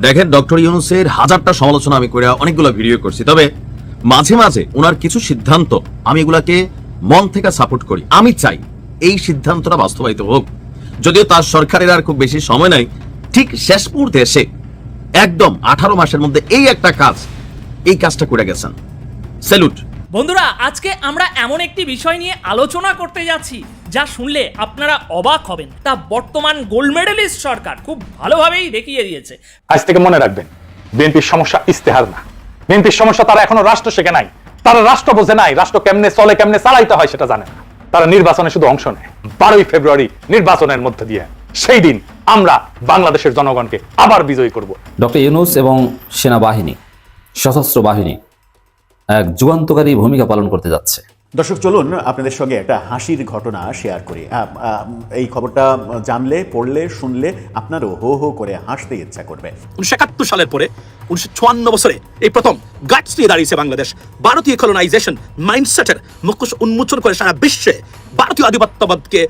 দেখেন, ডক্টর ইউনূসের হাজারটা সমালোচনা আমি করে অনেকগুলো ভিডিও করছি, তবে মাঝে মাঝে ওনার কিছু সিদ্ধান্ত আমি এগুলাকে মন থেকে সাপোর্ট করি। আমি চাই এই সিদ্ধান্তটা বাস্তবায়িত হোক, যদিও তার সরকারের আর খুব বেশি সময় নাই। ঠিক শেষ মুহূর্তে এসে একদম 18 মাসের মধ্যে এই কাজটা করে গেছেন। স্যালুট। বন্ধুরা, আজকে আমরা এমন একটি বিষয় নিয়ে আলোচনা করতে যাচ্ছি যা শুনলে আপনারা অবাক হবেন। তা বর্তমান গোল্ড মেডেলিস্ট সরকার খুব ভালোভাবেই দেখিয়ে দিয়েছে। আজ থেকে মনে রাখবেন, বিএনপির সমস্যা ইস্তেহার না, বিএনপির সমস্যা তারা এখনো রাষ্ট্র শেখে নাই, তারা রাষ্ট্র বোঝে নাই, রাষ্ট্র কেমনে চলে কেমনে চালাইতে হয় সেটা জানে না। তারা নির্বাচনে শুধু অংশ নেয়। 12ই ফেব্রুয়ারি নির্বাচনের মধ্যে দিয়ে সেই দিন আমরা বাংলাদেশের জনগণকে আবার বিজয়ী করব। ডক্টর ইউনূস এবং সেনাবাহিনী, সশস্ত্র বাহিনী এক যুগান্তকারী ভূমিকা পালন করতে যাচ্ছে। দর্শক, চলুন আপনাদের সঙ্গে একটা হাসির ঘটনা শেয়ার করি। এই খবরটা জানলে, পড়লে, শুনলে আপনারও হো হো করে হাসতে ইচ্ছা করবে। 1971 সালের পরে 1956 বছরে এই প্রথম গাটস নিয়ে দাঁড়িয়েছে বাংলাদেশ। ভারতীয় কলোনাইজেশন মাইন্ডসেটের মুখোশ উন্মোচন করে সারা বিশ্বে ভারতীয় আধিপত্যবাদকে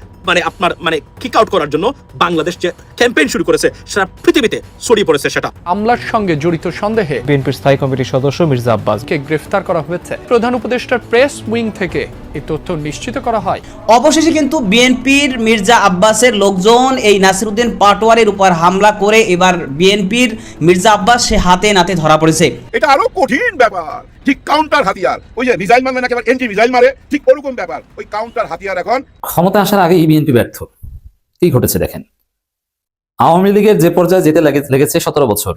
কিক আউট করার জন্য বাংলাদেশ যে ক্যাম্পেইন শুরু করেছে সারা পৃথিবীতে ছড়িয়ে পড়েছে। সেটা হামলার সঙ্গে জড়িত সন্দেহে বিএনপির স্থায়ী কমিটির সদস্য মির্জা আব্বাসকে গ্রেফতার করা হয়েছে। প্রধান উপদেষ্টার প্রেস উইং থেকে এই তথ্য নিশ্চিত করা হয়। অবশেষে কিন্তু বিএনপির মির্জা আব্বাসের লোকজন এই নাসিরউদ্দিন পাটোয়ারির উপর হামলা করে এবার বিএনপির মির্জা আব্বাস সে হাতে নাতে ধরা পড়েছে। এটা আরো কঠিন ব্যাপার, ঠিক কাউন্টার হাতিয়ার। ওই যে মিসাইল মারবে না, একেবারে এনজি মিসাইল মারে, ঠিক ওরকম ব্যাপার। ওই কাউন্টার হাতিয়ার এখন ক্ষমতা আসার আগে বিএনপি ব্যর্থ। কি ঘটেছে দেখেন, আওয়ামী লীগের যে পর্যায়ে যেতে লেগেছে 17 বছর,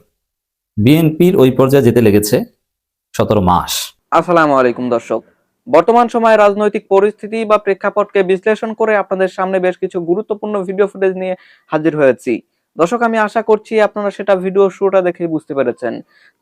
বিএনপির ওই পর্যায়ে যেতে লেগেছে 17 মাস। আসসালামু আলাইকুম দর্শক, বর্তমান সময়ে রাজনৈতিক পরিস্থিতি বা প্রেক্ষাপটকে বিশ্লেষণ করে আপনাদের সামনে বেশ কিছু গুরুত্বপূর্ণ ভিডিও ফুটেজ নিয়ে হাজির হয়েছি। দর্শক, আমি আশা করছি আপনারা সেটা ভিডিও শুরুটা দেখে বুঝতে পেরেছেন।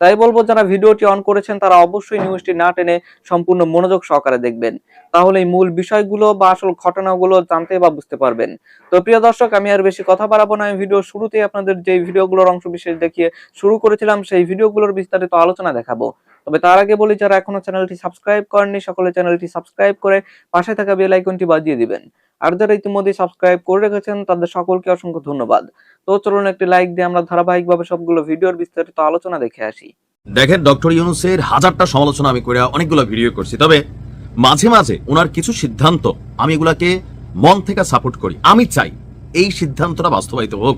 তাই বলবো, যারা ভিডিওটি অন করেছেন তারা অবশ্যই নিউজটি না টেনে সম্পূর্ণ মনোযোগ সহকারে দেখবেন, তাহলে এই মূল বিষয়গুলো বা আসল ঘটনাগুলো জানতে বা বুঝতে পারবেন। তো প্রিয় দর্শক, আমি আর বেশি কথা বাড়াবো না। আমি ভিডিও শুরুতেই আপনাদের যে ভিডিওগুলোর অংশ বিশেষ দেখিয়ে শুরু করেছিলাম সেই ভিডিওগুলোর বিস্তারিত আলোচনা দেখাবো। তবে তার আগে বলি, যারা এখনো চ্যানেলটি সাবস্ক্রাইব করেননি সকলে চ্যানেলটি সাবস্ক্রাইব করে পাশে থাকা বেল আইকনটি বাজিয়ে দিবেন। আর যারা ইতিমধ্যে সাবস্ক্রাইব করে রেখেছেন তাদের সকলকে অসংখ্য ধন্যবাদ। তো চলুন একটি লাইক দিয়ে আমরা ধারাবাহিকভাবে সবগুলো ভিডিওর বিস্তারিত আলোচনা দেখে আসি। দেখেন, ডক্টর ইউনূসের হাজারটা সমালোচনা আমি করে অনেকগুলো ভিডিও করছি, তবে মাঝে মাঝে ওনার কিছু সিদ্ধান্ত আমি এগুলাকে মন থেকে সাপোর্ট করি। আমি চাই এই সিদ্ধান্তটা বাস্তবায়িত হোক,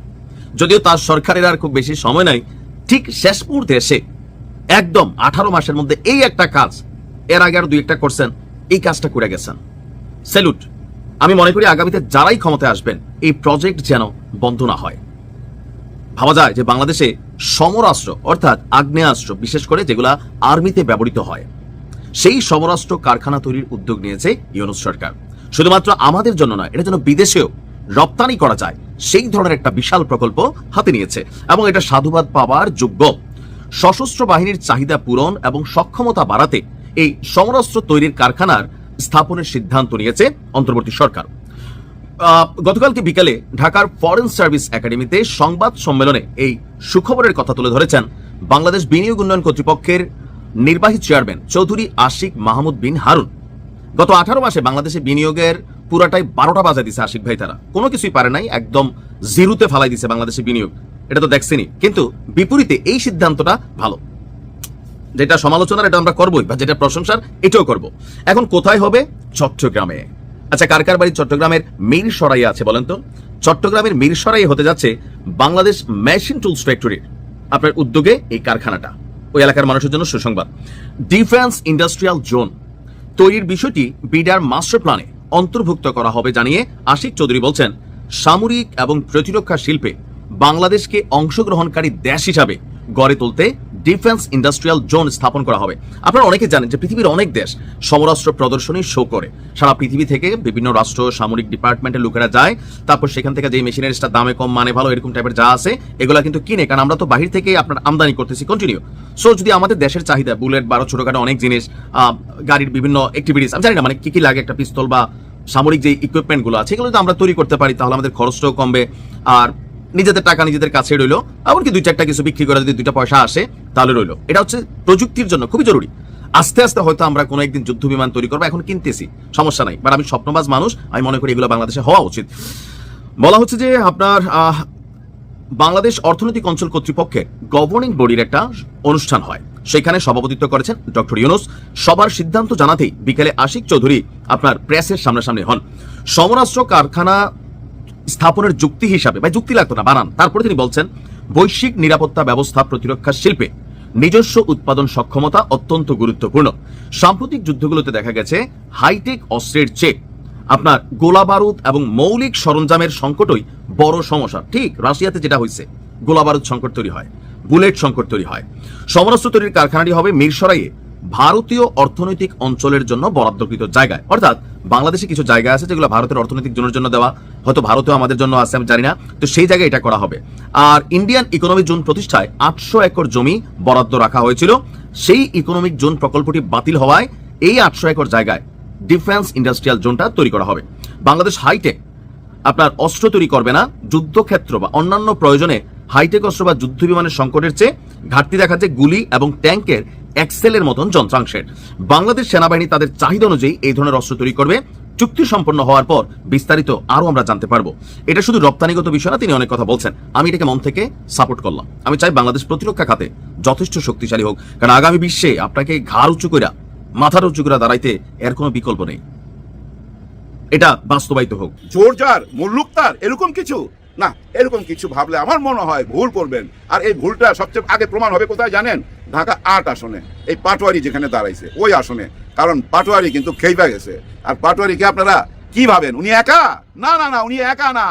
যদিও তার সরকারের আর খুব বেশি সময় নাই। ঠিক শেষ মুহূর্তে এসে একদম 18 মাসের মধ্যে এর আগে আর 2-1টা করছেন, এই কাজটা করে গেছেন। স্যালুট। আমি মনে করি আগামীতে যারাই ক্ষমতায় আসবেন এই প্রজেক্ট যেন বন্ধ না হয়। ভাবা যায় যে বাংলাদেশে সমরাস্ত্র অর্থাৎ আগ্নেয়াস্ত্র, বিশেষ করে যেগুলা আর্মিতে ব্যবহৃত হয়, সেই সমরাস্ত্র কারখানা তৈরির উদ্যোগ নিয়েছে ইউনূস সরকার। শুধুমাত্র আমাদের জন্য নয়, এটা যেন বিদেশেও রপ্তানি করা যায় সেই ধরনের একটা বিশাল প্রকল্প হাতে নিয়েছে এবং এটা সাধুবাদ পাওয়ার যোগ্য। সশস্ত্র বাহিনীর চাহিদা পূরণ এবং সক্ষমতা বাড়াতে এই সমরাস্ত্র তৈরির কারখানার স্থাপনের সিদ্ধান্ত নিয়েছে অন্তর্বর্তী সরকার। গতকালকে বিকালে ঢাকার ফরেন সার্ভিস একাডেমিতে সংবাদ সম্মেলনে এই সুখবরের কথা তুলে ধরেছেন বাংলাদেশ বিনিয়োগ উন্নয়ন কর্তৃপক্ষের নির্বাহী চেয়ারম্যান চৌধুরী আশিক মাহমুদ বিন হারুন। গত 18 মাসে বাংলাদেশে বিনিয়োগের পুরাটাই 12টা বাজায় দিছে আশিক ভাই। তারা কোনো কিছুই পারে নাই, একদম জিরোতে ফালাই দিছে বাংলাদেশে বিনিয়োগ। এটা তো দেখছেনি, কিন্তু বিপরীতে এই সিদ্ধান্তটা ভালো। যেটা সমালোচনার এটা আমরা করবোই, বা যেটা প্রশংসার এটাও করব। এখন কোথায় হবে? চট্টগ্রামে। আচ্ছা, কার কার বাড়ি চট্টগ্রামের মিরসরাইয়ে আছে বলেন তো? চট্টগ্রামের মিরসরাইয়ে হতে যাচ্ছে বাংলাদেশ মেশিন টুলস ফ্যাক্টরির আপনার উদ্যোগে এই কারখানাটা। ওই এলাকার মানুষের জন্য সুসংবাদ। ডিফেন্স ইন্ডাস্ট্রিয়াল জোন তৈরির বিষয়টি বিডার মাস্টার প্ল্যানে অন্তর্ভুক্ত করা হবে জানিয়ে আশিক চৌধুরী বলছেন, সামরিক এবং প্রতিরক্ষা শিল্পে বাংলাদেশকে অংশগ্রহণকারী দেশ হিসাবে গড়ে তুলতে ডিফেন্স ইন্ডাস্ট্রিয়াল জোন স্থাপন করা হবে। আপনারা অনেকে জানেন যে পৃথিবীর অনেক দেশ সমরাস্ত্র প্রদর্শনী শো করে। সারা পৃথিবী থেকে বিভিন্ন রাষ্ট্র সামরিক ডিপার্টমেন্টের লোকেরা যায়, তারপর সেখান থেকে যে মেশিনারিজটা দামে কম মানে ভালো এরকম টাইপের যা আছে এগুলা কিন্তু কিনে, কারণ আমরা তো বাহির থেকে আপনার আমদানি করতেছি কন্টিনিউ। সো যদি আমাদের দেশের চাহিদা বুলেট বা ছোটখাটো অনেক জিনিস, গাড়ির বিভিন্ন অ্যাক্টিভিটিস, আমি জানি না মানে কি লাগে, একটা পিস্তল বা সামরিক যে ইকুইপমেন্ট গুলো আছে এগুলো যদি আমরা তৈরি করতে পারি তাহলে আমাদের খরচটাও কমবে, আর নিজেদের টাকা নিজেদের কাছে রইলো, এমনকি 2-4টা কিছু বিক্রি করে যদি 2টা পয়সা আসে তাহলে রইলো। এটা হচ্ছে প্রযুক্তির জন্য খুবই জরুরি। আস্তে আস্তে হয়তো আমরা কোনো একদিন যুদ্ধ বিমান তৈরি করবো, এখন কিনতেছি, সমস্যা নাই। বাট আমি স্বপ্নবাজ মানুষ, আমি মনে করি এগুলো বাংলাদেশে হওয়া উচিত। বলা হচ্ছে যে আপনার বাংলাদেশ অর্থনৈতিক অঞ্চল কর্তৃপক্ষের গভর্নিং বডির একটা অনুষ্ঠান হয়, সেখানে সভাপতিত্ব করেছেন ডক্টর ইউনূস। সবার সিদ্ধান্ত জানাতেই বিকেলে আশিক চৌধুরী আপনার প্রেসের সামনাসামনি হন। সমরাস্ত্র কারখানা স্থাপনের যুক্তি হিসাবে, বা যুক্তি লাগতো না, বানান। তারপরে তিনি বলছেন, বৈশ্বিক নিরাপত্তা ব্যবস্থা প্রতিরক্ষা শিল্পে নিজস্ব উৎপাদন সক্ষমতা অত্যন্ত গুরুত্বপূর্ণ। সাম্প্রতিক যুদ্ধগুলোতে দেখা গেছে হাইটেক অস্ত্রের চেয়ে আপনার গোলা বারুদ এবং মৌলিক সরঞ্জামের সংকটই বড় সমস্যা। ঠিক রাশিয়াতে যেটা হয়েছে, গোলা বারুদ সংকট তৈরি হয়, বুলেট সংকট তৈরি হয়। সমরাস্ত্র তৈরির কারখানাটি হবে মিরসরাইয়ে ভারতীয় অর্থনৈতিক অঞ্চলের জন্য বরাদ্দকৃত জায়গায়। অর্থাৎ বাংলাদেশে কিছু জায়গা আছে যেগুলো ভারতের অর্থনৈতিক জোনের জন্য দেওয়া, হয়তো ভারতেও আমাদের জন্য আছে, আমি জানি না, তো সেই জায়গায় এটা করা হবে। আর ইন্ডিয়ান ইকোনমিক জোন প্রতিষ্ঠায় 800 একর জমি বরাদ্দ রাখা হয়েছিল। সেই ইকোনমিক জোন প্রকল্পটি বাতিল হওয়ায় এই 800 একর জায়গায় ডিফেন্স ইন্ডাস্ট্রিয়াল জোনটা তৈরি করা হবে। বাংলাদেশ হাইটেক আপনার অস্ত্র তৈরি করবে না, যুদ্ধক্ষেত্র বা অন্যান্য প্রয়োজনে হাইটেক অস্ত্র বা যুদ্ধ বিমানের সংকটের চেয়ে ঘাটতি দেখা যায় গুলি এবং ট্যাঙ্কের এক্সেলের মতন যন্ত্রাংশের। বাংলাদেশ সেনাবাহিনী তাদের চাহিদা অনুযায়ী এই ধরনের অস্ত্র তৈরি করবে। চুক্তি সম্পন্ন হওয়ার পর বিস্তারিত আরো আমরা জানতে পারবো। এটা শুধু রপ্তানিগত বিষয় না, তিনি অনেক কথা বলছেন, আমি এটাকে মন থেকে সাপোর্ট করলাম। আমি চাই বাংলাদেশ প্রতিরক্ষা খাতে যথেষ্ট শক্তিশালী হোক, কারণ আগামী বিশ্বে আপনাকে ঘাড় উঁচু করে, মাথার উঁচু করে দাঁড়াইতে এর কোনো বিকল্প নেই। এটা বাস্তবায়িত হোক। জোর যার মুল্লুক তার, এরকম কিছু না। এরকম কিছু ভাবলে আমার মনে হয় ভুল করবেন। আর এই ভুলটা সবচেয়ে আগে প্রমাণ হবে কোথায় জানেন? ঢাকা 8 আসনে, এই পাটোয়ারি যেখানে দাঁড়াইছে ওই আসনে। কারণ পাটোয়ারি কিন্তু খেইবা গেছে। আর পাটোয়ারিকে আপনারা কি ভাবেন? উনি একা? না না না, উনি একা না।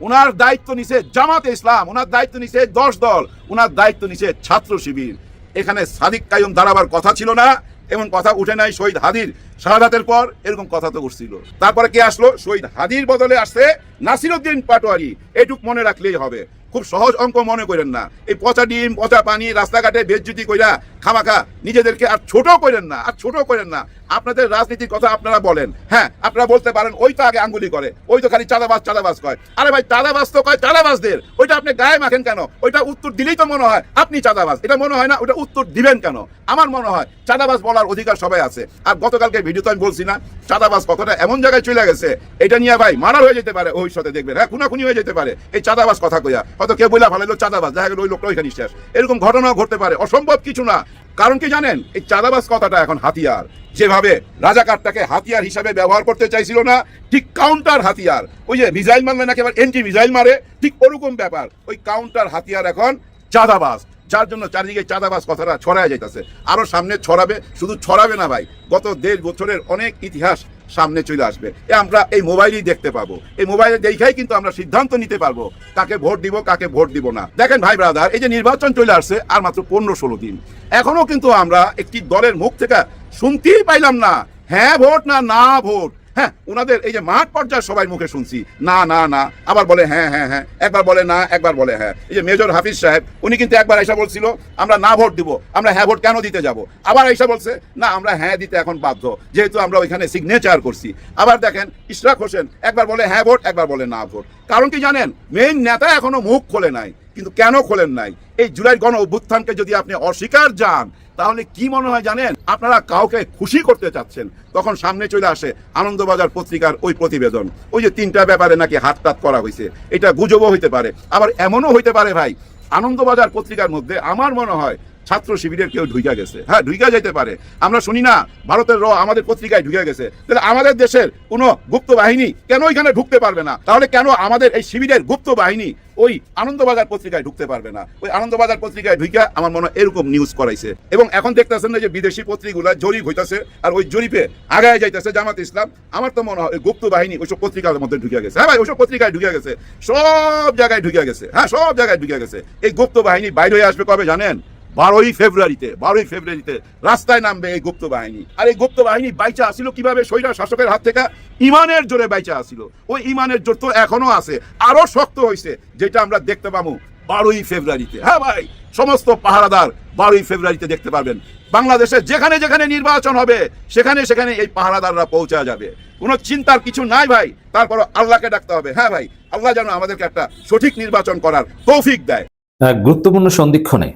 উনার দায়িত্ব নিছে জামাতে ইসলাম, উনার দায়িত্ব নিছে 10 দল, উনার দায়িত্ব নিছে ছাত্র শিবির। এখানে সাদিক কাইয়ুম দাঁড়াবার কথা ছিল না, এমন কথা উঠে নাই। শহীদ হাদির শাহাদাতের পর এরকম কথা তো উঠছিল। তারপরে কে আসলো? শহীদ হাদির বদলে আসছে নাসিরউদ্দিন পাটোয়ারি। এটুক মনে রাখলেই হবে। খুব সহজ অঙ্ক মনে করেন না। এই পচা ডিম, পচা পানি, রাস্তাঘাটে বেজ্জতি কইরা খামাখা নিজেদেরকে আর ছোট করেন না, আর ছোট করেন না। আপনাদের রাজনীতির কথা আপনারা বলেন, হ্যাঁ আপনারা বলতে পারেন ওই তো আগে আঙ্গুলি করে, ওই তো খালি চাঁদাবাজ চাঁদাবাজ কয়। আরে ভাই, চাঁদাবাজ তো কয় চাঁদাবাজদের, ওইটা আপনি গায়ে মাখেন কেন? ওইটা উত্তর দিলেই তো মনে হয় আপনি চাঁদাবাজ। এটা মনে হয় না, ওইটা উত্তর দিবেন কেন? আমার মনে হয় চাঁদাবাজ বলার অধিকার সবাই আছে। আর গতকালকে ভিডিওতে আমি বলছি না, চাঁদাবাজ কথাটা এমন জায়গায় চলে গেছে, এটা নিয়ে ভাই মারার হয়ে যেতে পারে ভবিষ্যতে, দেখবেন। হ্যাঁ, খুনাখুনি হয়ে যেতে পারে এই চাঁদাবাজ কথা কইয়া। হয়তো কেউ বইলা ভালো চাঁদাবাজ, দেখা গেল ওই লোকটা ওইখানে শেষ। এরকম ঘটনাও ঘটতে পারে, অসম্ভব কিছু না। কারণ কি জানেন? এই চাঁদাবাজ কথাটা এখন হাতিয়ার। যেভাবে রাজাকারটাকে হাতিয়ার হিসাবে ব্যবহার করতে চাইছিল না, ঠিক কাউন্টার হাতিয়ার। ওই যে মিসাইল মারলে নাকি আবার এন্টি মিসাইল মারে, ঠিক ওরকম ব্যাপার। ওই কাউন্টার হাতিয়ার এখন চাঁদাবাজ, যার জন্য চারিদিকে চাঁদাবাজ কথাটা ছড়ায় যাইতেছে। আরো সামনে ছড়াবে, শুধু ছড়াবে না ভাই, গত 1.5 বছরের অনেক ইতিহাস সামনে চলে আসবে। আমরা এই মোবাইলই দেখতে পাবো। এই মোবাইলে দেখাই কিন্তু আমরা সিদ্ধান্ত নিতে পারবো কাকে ভোট দিব, কাকে ভোট দিব না। দেখেন ভাই ব্রাদার, এই যে নির্বাচন চলে আসছে আর মাত্র 15-16 দিন, এখনো কিন্তু আমরা একটি দলের মুখ থেকে শুনতেই পাইলাম না হ্যাঁ ভোট না না ভোট। হ্যাঁ, ওনাদের এই যে মাঠ পর্যায়ে সবাই মুখে শুনছি না না না, আবার বলে হ্যাঁ হ্যাঁ হ্যাঁ, একবার বলে না, একবার বলে হ্যাঁ। এই যে মেজর হাফিজ সাহেব, উনি কিন্তু একবার এসে বলছিল আমরা না ভোট দিব, আমরা হ্যাঁ ভোট কেন দিতে যাব। আবার এসে বলছে না, আমরা হ্যাঁ দিতে এখন বাধ্য, যেহেতু আমরা ওইখানে সিগনেচার করছি। আবার দেখেন ইশরাক হোসেন, একবার বলে হ্যাঁ ভোট, একবার বলে না ভোট। কারণ কি জানেন? মেইন নেতা এখনো মুখ খোলে নাই। কিন্তু কেন খোলেন নাই? এই জুলাই গণ অভ্যুত্থানকে যদি আপনি অস্বীকার যান, তাহলে কি মনে হয় জানেন? আপনারা কাউকে খুশি করতে চাচ্ছেন। তখন সামনে চলে আসে আনন্দবাজার পত্রিকার ওই প্রতিবেদন, ওই যে 3টা ব্যাপারে নাকি হাতটাত করা হয়েছে। এটা গুজবও হইতে পারে, আবার এমনও হইতে পারে ভাই আনন্দবাজার পত্রিকার মধ্যে আমার মনে হয় ছাত্র শিবিরের কেউ ঢুইকা গেছে। হ্যাঁ, ঢুইকা যেতে পারে। আমরা শুনি না ভারতের আমাদের পত্রিকায় ঢুকে গেছে। তাহলে আমাদের দেশের কোনো গুপ্ত বাহিনী কেন ওইখানে ঢুকতে পারবে না? তাহলে কেন আমাদের এই শিবিরের গুপ্ত বাহিনী ওই আনন্দবাজার পত্রিকায় ঢুকতে পারবে না? ওই আনন্দবাজার পত্রিকায় ঢুইকা আমার মনে হয় এরকম নিউজ করাইছে। এবং এখন দেখতেছেন না যে বিদেশি পত্রিকাগুলো জরিপ হইতেছে, আর ওই জরিপে আগায় যাইতেছে জামাত ইসলাম। আমার তো মনে হয় গুপ্ত বাহিনী ওইসব পত্রিকার মধ্যে ঢুকে গেছে। হ্যাঁ ভাই, ওইসব পত্রিকায় ঢুকে গেছে, সব জায়গায় ঢুকে গেছে। হ্যাঁ, সব জায়গায় ঢুকে গেছে। এই গুপ্ত বাহিনী বাইরে হয়ে আসবে কবে জানেন? 12ই ফেব্রুয়ারিতে রাস্তায় নামবে এই গুপ্ত বাহিনী। আর এই গুপ্ত বাহিনী বাইচা আসিল কিভাবে? স্বৈরাচার শাসকের হাত থেকে ইমানের জোরে বাইচা আসিল। ওই ইমানের জোর তো এখনো আছে, আরো শক্ত হয়েছে, যেটা আমরা দেখতে পাবো 12ই ফেব্রুয়ারিতে। হ্যাঁ ভাই, সমস্ত পাহারাদার 12ই ফেব্রুয়ারিতে দেখতে পারবেন। বাংলাদেশে যেখানে যেখানে নির্বাচন হবে সেখানে সেখানে এই পাহারাদাররা পৌঁছা যাবে। কোনো চিন্তার কিছু নাই ভাই। তারপর আল্লাহকে ডাকতে হবে। হ্যাঁ ভাই, আল্লাহ যেন আমাদেরকে একটা সঠিক নির্বাচন করার তৌফিক দেয়। এক গুরুত্বপূর্ণ সন্ধিক্ষণে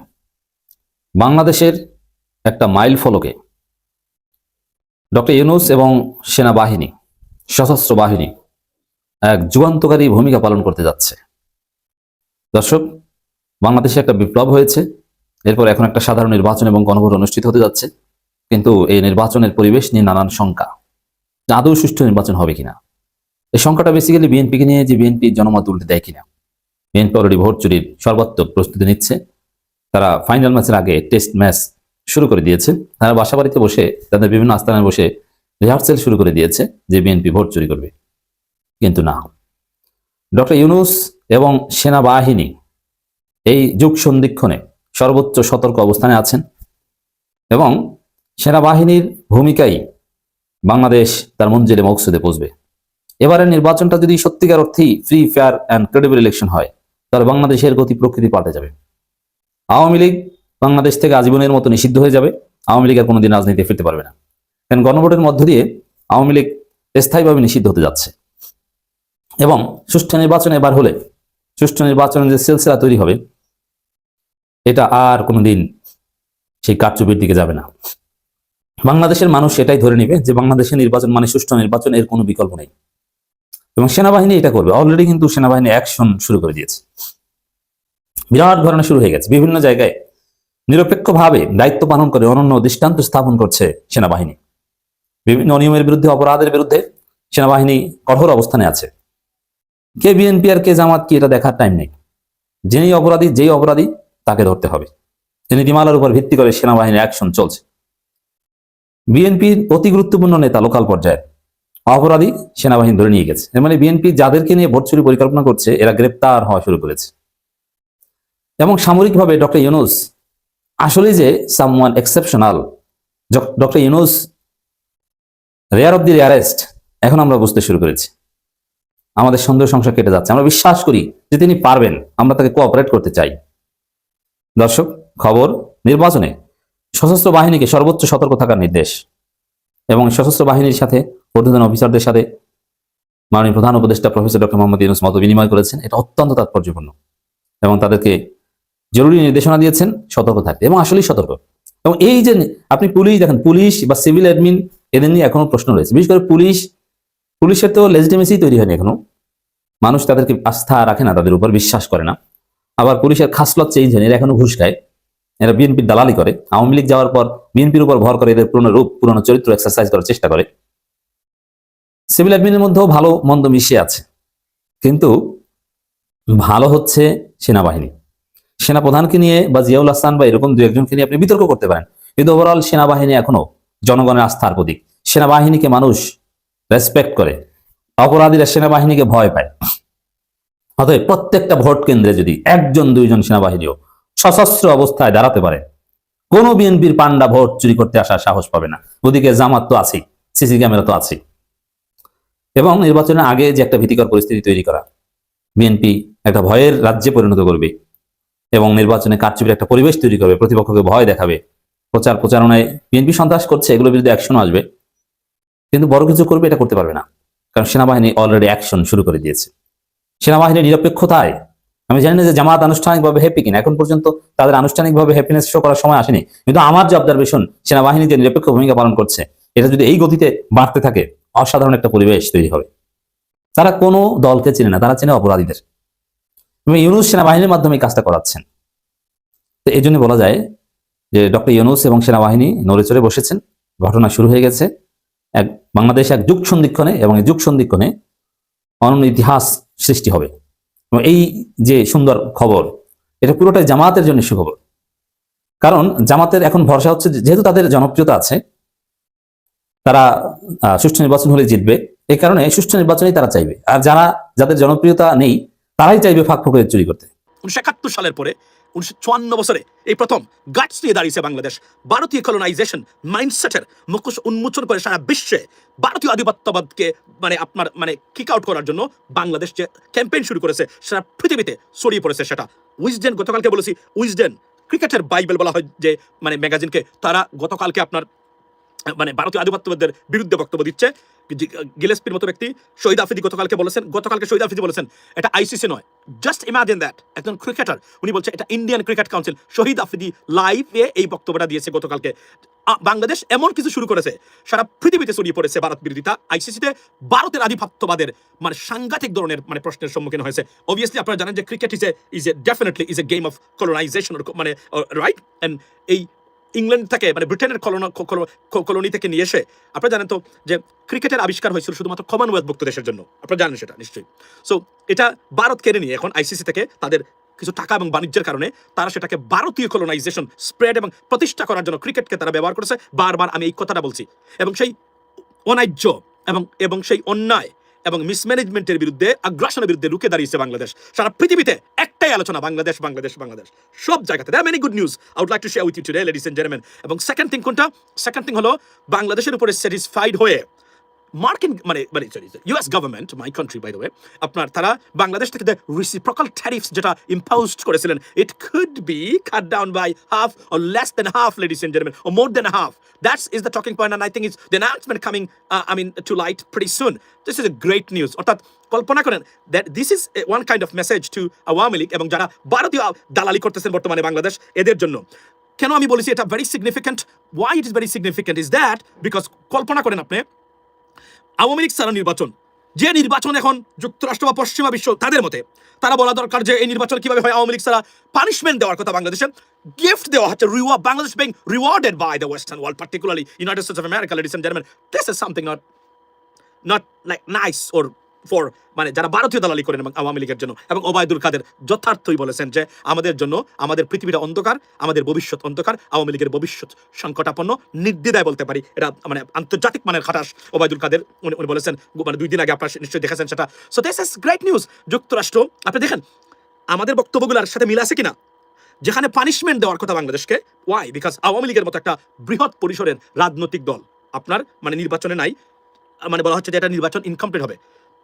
বাংলাদেশের একটা মাইল ফলকে ডক্টর ইউনূস এবং সেনাবাহিনী, সশস্ত্র বাহিনী এক যুগান্তকারী ভূমিকা পালন করতে যাচ্ছে। দর্শক, বাংলাদেশে একটা বিপ্লব হয়েছে, এরপর এখন একটা সাধারণ নির্বাচন এবং গণভোট অনুষ্ঠিত হতে যাচ্ছে, কিন্তু এই নির্বাচনের পরিবেশ নিয়ে নানান শঙ্কা, যে আদৌ সুষ্ঠু নির্বাচন হবে কিনা। এই শঙ্কাটা বেসিক্যালি বিএনপিকে নিয়ে, যে বিএনপি জনমত উল্টে দেয় কিনা। বিএনপি অলরেডি ভোট চুরির সর্বাত্মক প্রস্তুতি নিচ্ছে। তারা ফাইনাল ম্যাচের আগে টেস্ট ম্যাচ শুরু করে দিয়েছে। তারা বাসাবাড়িতে বসে, তাদের বিভিন্ন আস্তানায় বসে রিহার্সেল শুরু করে দিয়েছে যে বিএনপি ভোট চুরি করবে। কিন্তু না, ডক্টর ইউনূস এবং সেনাবাহিনী এই যুগ সন্ধিক্ষণে সর্বোচ্চ সতর্ক অবস্থানে আছেন এবং সেনাবাহিনীর ভূমিকাই বাংলাদেশ তার মঞ্জিলে মকসুদে পৌঁছবে। এবারের নির্বাচনটা যদি সত্যিকার অর্থেই free, fair and credible election হয়, তাহলে বাংলাদেশের গতি প্রকৃতি পাল্টে যাবে। আওয়ামী লীগ বাংলাদেশ থেকে আজীবনের মতো নিষিদ্ধ হয়ে যাবে। আওয়ামী লীগ আর কোনোদিন রাজনীতিতে ফিরতে পারবে না, কারণ গণভোটের মধ্য দিয়ে আওয়ামী লীগ স্থায়ীভাবে নিষিদ্ধ হতে যাচ্ছে। এবং সুষ্ঠু নির্বাচন এবার হলে, সুষ্ঠু নির্বাচনের যে সিলসিলা তৈরি হবে, এটা আর কোনোদিন সেই কারচুপির দিকে যাবে না। বাংলাদেশের মানুষ এটাই ধরে নেবে যে বাংলাদেশের নির্বাচন মানে সুষ্ঠু নির্বাচন, এর কোনো বিকল্প নেই। এবং সেনাবাহিনী এটা করবে। অলরেডি কিন্তু সেনাবাহিনী অ্যাকশন শুরু করে দিয়েছে, বিরাট ঘটনা শুরু হয়ে গেছে। বিভিন্ন জায়গায় নিরপেক্ষভাবে দায়িত্ব পালন করে অনন্য দৃষ্টান্ত স্থাপন করছে সেনাবাহিনী। বিভিন্ন অনিয়মের বিরুদ্ধে, অপরাধের বিরুদ্ধে সেনাবাহিনী কঠোর অবস্থানে আছে। কে বিএনপি আর কে জামাত কি এটা দেখার টাইম নেই। যেই অপরাধী তাকে ধরতে হবে। নীতিমালার উপর ভিত্তি করে সেনাবাহিনীর অ্যাকশন চলছে। বিএনপির অতি গুরুত্বপূর্ণ নেতা লোকাল পর্যায়ে অপরাধী সেনাবাহিনী ধরে নিয়ে গেছে। এর মানে বিএনপি যাদেরকে নিয়ে ভোট চুরি পরিকল্পনা করছে, এরা গ্রেপ্তার হওয়া শুরু করেছে। এবং সামরিকভাবে ডক্টর ইউনূস আসলে যে someone exceptional, doctor Yunus rare of the rarest, এখন আমরা বুঝতে শুরু করেছি। আমাদের সন্দেহ সংখ্যা কেটে যাচ্ছে। আমরা বিশ্বাস করি যে তিনি পারবেন, আমরা তাকে কোঅপারেট করতে চাই। দর্শক, খবর নির্বাচনে সশস্ত্র বাহিনীকে সর্বোচ্চ সতর্ক থাকার নির্দেশ এবং সশস্ত্র বাহিনীর সাথে ঊর্ধ্বতন অফিসারদের সাথে মাননীয় প্রধান উপদেষ্টা প্রফেসর ডক্টর মোহাম্মদ ইউনূস মত বিনিময় করেছেন। এটা অত্যন্ত তাৎপর্যপূর্ণ এবং তাদেরকে জরুরি নির্দেশনা দিয়েছেন সতর্ক থাকতে, এবং আসলেই সতর্ক। এবং এই যে আপনি পুলিশ দেখেন, পুলিশ বা সিভিল অ্যাডমিন, এদের নিয়ে এখনো প্রশ্ন রয়েছে। বিশেষ করে পুলিশের তো লেজিটিমেসি তৈরি হয়নি এখনো। মানুষ তাদেরকে আস্থা রাখে না, তাদের উপর বিশ্বাস করে না। আবার পুলিশের খাসলত চেঞ্জ হয়নি, এরা এখনো ঘুষ খায়, এরা বিএনপির দালালি করে। আওয়ামী লীগ যাওয়ার পর বিএনপির উপর ভর করে এদের পুরনো রূপ, পুরনো চরিত্র এক্সারসাইজ করার চেষ্টা করে। সিভিল অ্যাডমিনের মধ্যেও ভালো মন্দ মিশিয়ে আছে, কিন্তু ভালো হচ্ছে সেনাবাহিনী। সেনাপ্রধানকে নিয়ে বা জিয়াউল হাসান বা এরকম দু একজনকে নিয়ে আপনি বিতর্ক করতে পারেন, কিন্তু ওভারঅল সেনাবাহিনী এখনো জনগণের আস্থার প্রতীক। সেনাবাহিনীকে মানুষ রেসপেক্ট করে, অপরাধীরা সেনাবাহিনীকে ভয় পায়। অতএব প্রত্যেকটা ভোট কেন্দ্রে যদি একজন দুইজন সেনাবাহিনীও সশস্ত্র অবস্থায় দাঁড়াতে পারে, কোনো বিএনপির পান্ডা ভোট চুরি করতে আসার সাহস পাবে না। ওদিকে জামাত তো আছেই, সিসি ক্যামেরা তো আছেই। এবং নির্বাচনের আগে যে একটা ভীতিকর পরিস্থিতি তৈরি করা, বিএনপি একটা ভয়ের রাজ্যে পরিণত করবে এবং নির্বাচনে কারচুপির একটা পরিবেশ তৈরি করবে, প্রতিপক্ষকে ভয় দেখাবে, প্রচারণায় বিএনপি সন্ত্রাস করছে, এগুলোর বিরুদ্ধে অ্যাকশন আসবে, কিন্তু বড় কিছু করবে এটা করতে পারবে না, কারণ সেনাবাহিনী অলরেডি অ্যাকশন শুরু করে দিয়েছে। সেনাবাহিনীর নিরপেক্ষতায় আমি জানি না যে জামাত আনুষ্ঠানিকভাবে হ্যাপি কিনা, এখন পর্যন্ত তাদের আনুষ্ঠানিকভাবে হ্যাপিনেস শো করার সময় আসেনি, কিন্তু আমার যে অবজারভেশন, সেনাবাহিনী যে নিরপেক্ষ ভূমিকা পালন করছে, এটা যদি এই গতিতে বাড়তে থাকে, অসাধারণ একটা পরিবেশ তৈরি হবে। তারা কোনো দলকে চেনে না, তারা চেনে অপরাধীদের, এবং ইউনূস সেনাবাহিনীর মাধ্যমে কাজটা করাচ্ছেন। তো এই জন্য বলা যায় যে ডক্টর ইউনূস এবং সেনাবাহিনী নড়ে চড়ে বসেছেন। ঘটনা শুরু হয়ে গেছে বাংলাদেশ এক যুগ সন্ধিক্ষণে, এবং এই যুগ সন্ধিক্ষণে অনন্য ইতিহাস সৃষ্টি হবে। এবং এই যে সুন্দর খবর, এটা পুরোটাই জামাতের জন্য সুখবর। কারণ জামাতের এখন ভরসা হচ্ছে, যেহেতু তাদের জনপ্রিয়তা আছে, তারা সুষ্ঠু নির্বাচন হলে জিতবে, এই কারণে সুষ্ঠু নির্বাচনেই তারা চাইবে। আর যাদের জনপ্রিয়তা নেই, তারাই চাইবে ফাঁক ফোকরে চুরি করতে। 1971 সালের পরে 1954 বছরে এই প্রথম গাটস নিয়ে দাঁড়িয়েছে বাংলাদেশ। ভারতীয় কলোনাইজেশন মাইন্ডসেটের মুখোশ উন্মোচন করে সারা বিশ্বে ভারতীয় আধিপত্যবাদকে কিক আউট করার জন্য বাংলাদেশ যে ক্যাম্পেইন শুরু করেছে, সারা পৃথিবীতে ছড়িয়ে পড়েছে সেটা। উইজডেন, গতকালকে বলেছি, উইজডেন ক্রিকেটের বাইবেল বলা হয় যে ম্যাগাজিনকে, তারা গতকালকে আপনার ভারতীয় আধিপত্যবাদের বিরুদ্ধে বক্তব্য দিচ্ছে। গিলেস্পির মতো ব্যক্তি শহীদ আফ্রিদি গতকালকে শহীদ আফ্রিদি বলেছেন এটা আইসিসি নয়। জাস্ট ইমাজিন দ্যাট, একজন ক্রিকেটার, উনি বলছে এটা ইন্ডিয়ান ক্রিকেট কাউন্সিল। শহীদ আফ্রিদি লাইভে এই বক্তব্যটা দিয়েছে গতকালকে। বাংলাদেশ এমন কিছু শুরু করেছে, সারা পৃথিবীতে ছড়িয়ে পড়েছে ভারত বিরোধিতা। আইসিসিতে ভারতের আধিপত্যবাদের মানে সাংঘাতিক ধরনের মানে প্রশ্নের সম্মুখীন হয়েছে। অবভিয়াসলি আপনারা জানেন যে cricket is a definitely is a game of colonisation, মানে রাইট। এন্ড এই ইংল্যান্ড থেকে মানে ব্রিটেনের কলোনি থেকে নিয়ে এসে আপনারা জানেন তো যে ক্রিকেটের আবিষ্কার হয়েছিল শুধুমাত্র কমনওয়েলথভুক্ত দেশের জন্য, আপনারা জানেন সেটা নিশ্চয়ই। সো এটা ভারত কেড়ে নিয়ে এখন আইসিসি থেকে তাদের কিছু টাকা এবং বাণিজ্যের কারণে তারা সেটাকে ভারতীয় কলোনাইজেশন স্প্রেড এবং প্রতিষ্ঠা করার জন্য ক্রিকেটকে তারা ব্যবহার করেছে। বারবার আমি এই কথাটা বলছি, এবং সেই অন্যায্য এবং সেই অন্যায় এবং মিসম্যানেজমেন্টের বিরুদ্ধে, আগ্রাসনের বিরুদ্ধে রুখে দাঁড়িয়েছে বাংলাদেশ। সারা পৃথিবীতে একটাই আলোচনা, বাংলাদেশ বাংলাদেশ বাংলাদেশ, সব জায়গাতে। There many good news I would like to share with you today ladies and gentleman. এবং সেকেন্ড থিং কোনটা? সেকেন্ড থিং হলো বাংলাদেশের উপরে স্যাটিসফাইড হয়ে মার্কিন মানে US government, my country by the way, আপনার তারা বাংলাদেশ থেকে রিসিপ্রোকাল ট্যারিফস যেটা ইম্পোজড করেছিলেন, it could be cut down by half or less than half, ladies and gentleman, or more than half. That is the talking point, and I think it's the announcement coming to light pretty soon. This is a great news. অর্থাৎ কল্পনা করেন that this is one kind of message to Awami League এবং যারা ভারতীয় দালালি করতেছেন বর্তমানে বাংলাদেশ, এদের জন্য। কেন আমি বলেছি এটা very significant? Why it is very significant is that because কল্পনা করেন আপনি আওয়ামী লীগ ছাড়া নির্বাচন, যে নির্বাচন এখন যুক্তরাষ্ট্র বা পশ্চিমা বিশ্ব তাদের মতে, তারা বলা দরকার যে এই নির্বাচন কিভাবে হয়। আওয়ামী লীগ ছাড়া পানিশমেন্ট দেওয়ার কথা বাংলাদেশে, গিফট দেওয়া হচ্ছে, reward, Bangladesh being rewarded by the Western world, particularly United States of America, ladies and gentlemen. This is something not like nice or for মানে যারা ভারতীয় দালালি করেন এবং আওয়ামী লীগের জন্য। এবং ওবায়দুল কাদের যথার্থই বলেছেন যে আমাদের জন্য আমাদের পৃথিবীটা অন্ধকার, আমাদের ভবিষ্যৎ অন্ধকার, আওয়ামী লীগের ভবিষ্যৎ সংকটাপন্ন, নির্দ্বিধায় বলতে পারি। এটা মানে আন্তর্জাতিক মানের খাটাস ওবায়দুল কাদের, উনি বলেছেন মানে 2 দিন আগে, আপনারা নিশ্চয়ই দেখেছেন সেটা। So this is great news. যুক্তরাষ্ট্র, আপনি দেখেন আমাদের বক্তব্যগুলোর সাথে মিল আছে কিনা, যেখানে পানিশমেন্ট দেওয়ার কথা বাংলাদেশকে। ওয়াই? বিকজ আওয়ামী লীগের মতো একটা বৃহৎ পরিসরের রাজনৈতিক দল আপনার মানে নির্বাচনে নাই, মানে বলা হচ্ছে যে এটা নির্বাচন ইনকমপ্লিট হবে।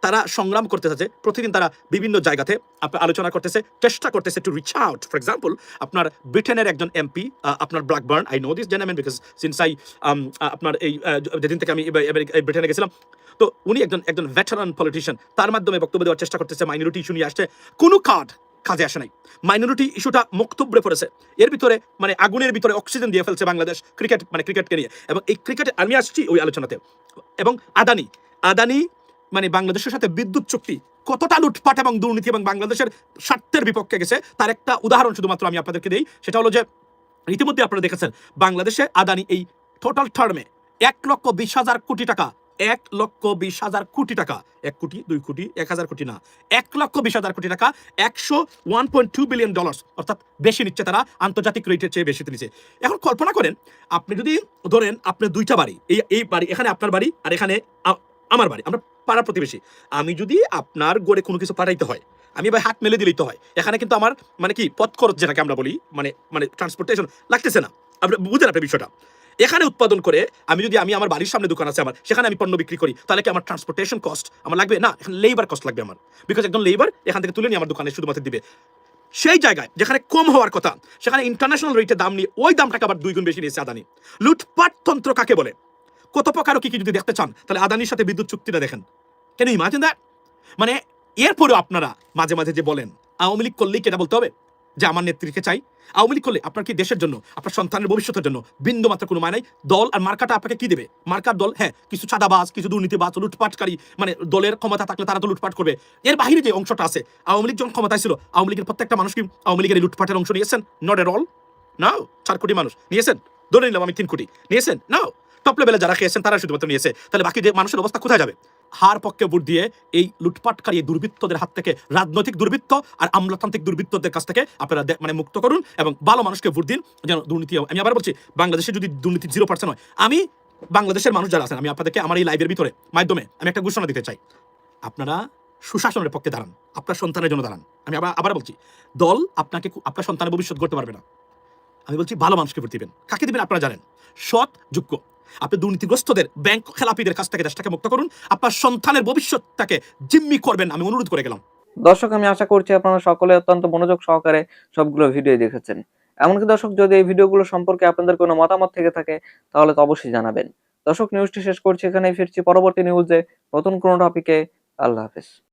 তারা সংগ্রাম করতে চাচ্ছে, প্রতিদিন তারা বিভিন্ন জায়গাতে আপনার আলোচনা করতেছে, চেষ্টা করতেছে to reach out. For example, আপনার ব্রিটেনের একজন এমপি, আপনার Blackburn, I know this gentleman because since I আপনার এই যেদিন থেকে আমি ব্রিটেনে গেছিলাম, তো উনি একজন ভেটারান পলিটিশিয়ান, তার মাধ্যমে বক্তব্য দেওয়ার চেষ্টা করতেছে। মাইনরিটি ইস্যু নিয়ে আসছে, কোনো কাজে আসে নাই। মাইনরিটি ইস্যুটা মুক্তব্রে পড়েছে, এর ভিতরে মানে আগুনের ভিতরে অক্সিজেন দিয়ে ফেলছে বাংলাদেশ ক্রিকেটকে নিয়ে। এবং এই ক্রিকেটে আমি আসছি ওই আলোচনাতে। এবং আদানি মানে বাংলাদেশের সাথে বিদ্যুৎ চুক্তি কতটা লুটপাট এবং দুর্নীতি এবং বাংলাদেশের স্বার্থের বিপক্ষে গেছে, তার একটা উদাহরণ শুধুমাত্র আমি আপনাদেরকে দিই। সেটা হলো যে ইতিমধ্যে আপনারা দেখেছেন বাংলাদেশে আদানি এই টোটাল টার্মে 1,20,000 কোটি টাকা, 1,20,000 কোটি টাকা, 1 কোটি 2 কোটি 1,000 কোটি না, 1,20,000 কোটি টাকা, 101.2 বিলিয়ন ডলার, অর্থাৎ বেশি নিচ্ছে তারা, আন্তর্জাতিক রেটের চেয়ে বেশি নিচ্ছে। এখন কল্পনা করেন আপনি যদি ধরেন আপনার 2টা বাড়ি, এই বাড়ি, এখানে আপনার বাড়ি আর এখানে আমার বাড়ি, আমরা পাড়া প্রতিবেশী। আমি যদি আপনার গড়ে কোনো কিছু পাঠাইতে হয়, আমি ভাই হাত মেলে দিলেই তো হয়। এখানে কিন্তু আমার মানে কি পথ খরচ যেটাকে আমরা বলি, মানে ট্রান্সপোর্টেশন লাগতেছে না। আপনি বুঝেন আপনি বিষয়টা? এখানে উৎপাদন করে আমি আমার বাড়ির সামনে দোকান আছে আমার, সেখানে আমি পণ্য বিক্রি করি, তাহলে কি আমার ট্রান্সপোর্টেশন কস্ট আমার লাগবে না? এখানে লেবার কস্ট লাগবে আমার, বিকজ একজন লেবার এখান থেকে তুলে নিয়ে আমার দোকানে শুধুমাত্র দিবে। সেই জায়গায় যেখানে কম হওয়ার কথা, সেখানে ইন্টারন্যাশনাল রেটের দাম নিয়ে ওই দামটাকে আবার 2 গুণ বেশি নিয়েছে আদানি। লুটপাট তন্ত্র কাকে বলে, কত প্রকার কি যদি দেখতে চান তাহলে আদানির সাথে বিদ্যুৎ চুক্তিটা দেখেন। কেন ইমাজিন দ্যাট? মানে এরপরেও আপনারা মাঝে মাঝে যে বলেন আওয়ামী লীগ করলেই কেটা বলতে হবে যে আমার নেত্রীকে চাই। আওয়ামী লীগ করলে আপনার কি দেশের জন্য, আপনার সন্তানের ভবিষ্যতের জন্য বিন্দু মাত্র কোনো মানে নাই? দল আর মার্কাটা আপনাকে কি দেবে? মার্কার দল, হ্যাঁ, কিছু চাঁদাবাজ, কিছু দুর্নীতিবাজ, লুটপাটকারী, মানে দলের ক্ষমতা থাকলে তারা তো লুটপাট করবে। এর বাহিরে যে অংশটা আছে, আওয়ামী লীগ যখন ক্ষমতায় ছিল, আওয়ামী লীগের প্রত্যেকটা মানুষ কি আওয়ামী লীগের লুটপাটের অংশ নিয়েছেন? Not at all. নাও 4 কোটি মানুষ নিয়েছেন, ধরে নিলাম আমি 3 কোটি নিয়েছেন, নাও টপ লেভেলে যারা খেয়েছেন তারা শুধুমাত্র নিয়েছে। তাহলে বাকি যে মানুষের অবস্থা কোথায় যাবে? হার পক্ষে ভোট দিয়ে এই লুটপাটকারী দুর্বৃত্তদের হাত থেকে, রাজনৈতিক দুর্বৃত্ত আর আমলাতান্ত্রিক দুর্বৃত্তদের কাছ থেকে আপনারা মানে মুক্ত করুন এবং ভালো মানুষকে ভোট দিন, যেন দুর্নীতি। আমি আবার বলছি, বাংলাদেশে যদি দুর্নীতি 0% হয়, আমি বাংলাদেশের মানুষ যারা আছেন, আমি আপনাদেরকে আমার এই লাইভের ভিতরে মাধ্যমে আমি একটা ঘোষণা দিতে চাই, আপনারা সুশাসনের পক্ষে দাঁড়ান, আপনার সন্তানের জন্য দাঁড়ান। আমি আবার বলছি, দল আপনাকে আপনার সন্তানের ভবিষ্যৎ গড়তে পারবে না। আমি বলছি ভালো মানুষকে ভোট দিবেন। কাকে দিবেন আপনারা জানেন, সৎ, যোগ্য। আপনি দুর্নীতিগ্রস্তদের, ব্যাংক খেলাপিদের কাছ থেকে দেশটাকে মুক্ত করুন, আপনার সন্তানের ভবিষ্যৎটাকে জিম্মি করবেন, আমি অনুরোধ করে গেলাম। দর্শক, আমি আশা করছি আপনারা সকলে অত্যন্ত মনোযোগ সহকারে সবগুলো ভিডিও দেখেছেন। এমনকি দর্শক, যদি এই ভিডিওগুলো সম্পর্কে আপনাদের কোনো মতামত থেকে থাকে তাহলে তো অবশ্যই জানাবেন। দর্শক, নিউজটি শেষ করছি এখানেই, ফিরছি পরবর্তী নিউজে নতুন কোনো টপিকে। আল্লাহ হাফেজ।